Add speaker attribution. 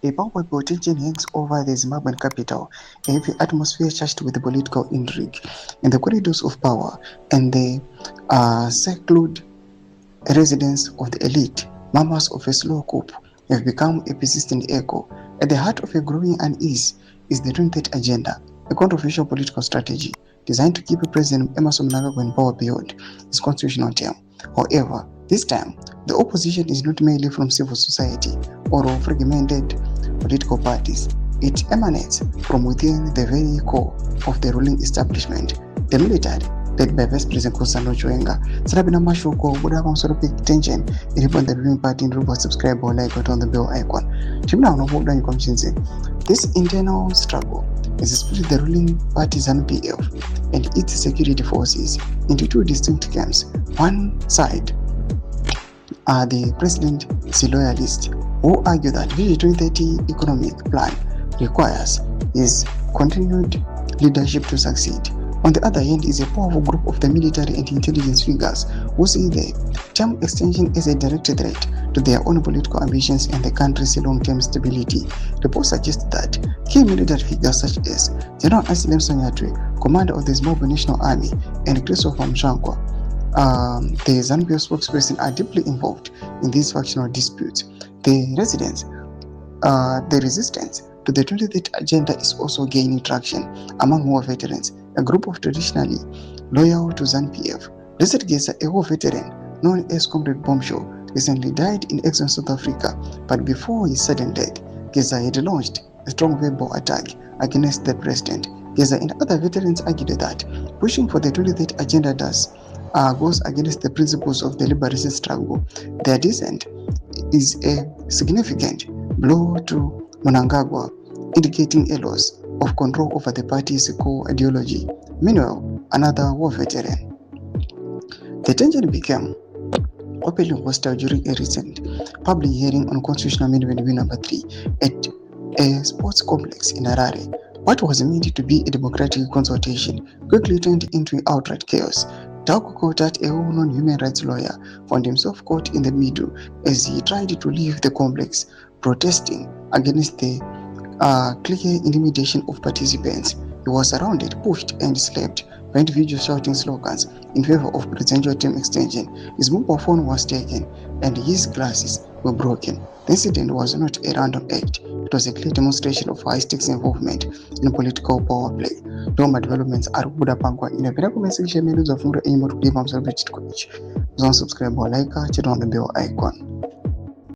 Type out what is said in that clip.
Speaker 1: A palpable tension hangs over the Zimbabwean capital, a heavy atmosphere charged with political intrigue. In the corridors of power and the secluded residence of the elite, murmurs of a slow coup have become a persistent echo. At the heart of a growing unease is the 23rd Agenda, a controversial political strategy designed to keep President Emerson Mnangagwa in power beyond his constitutional term. However, this time, the opposition is not merely from civil society or fragmented political parties. It emanates from within the very core of the ruling establishment, the military, led by Vice President Kusano Chwenga. Sarabina Mashuko would have also picked attention in the ruling party in Ruba subscribe or like on the bell icon. This internal struggle has split the ruling party ZANU-PF and its security forces into two distinct camps. One side are the president's loyalists who argue that Vision 2030 economic plan requires his continued leadership to succeed. On the other hand is a powerful group of the military and intelligence figures who see the term extension as a direct threat to their own political ambitions and the country's long-term stability. Reports suggest that key military figures such as General Nelsonchamisa, commander of the Zimbabwean National Army, and Christopher Mnangagwa, the ZANU-PF spokesperson, are deeply involved in these factional disputes. The resistance to the 23rd Agenda is also gaining traction among war veterans, a group of traditionally loyal to ZANU-PF. Richard Gesa, a war veteran known as Comrade Bombshell, recently died in exile in South Africa, but before his sudden death, Gesa had launched a strong verbal attack against the president. Gesa and other veterans argued that pushing for the 23rd Agenda goes against the principles of the liberation struggle. Their dissent is a significant blow to Mnangagwa, indicating a loss of control over the party's core ideology. Meanwhile, another war veteran. The tension became openly hostile during a recent public hearing on Constitutional Amendment Bill No. 3 at a sports complex in Harare. What was meant to be a democratic consultation quickly turned into outright chaos. Tauku Kotat, a well-known human rights lawyer, found himself caught in the middle as he tried to leave the complex, protesting against the clear intimidation of participants. He was surrounded, pushed, and slapped by individuals shouting slogans in favor of presidential term extension. His mobile phone was taken, and his glasses were broken. The incident was not a random act. It was a clear demonstration of high-stakes involvement in political power play. Doma developments are Buddha Pangwa in a very message of Mura aim to give them subscribe or like, turn on the bell icon.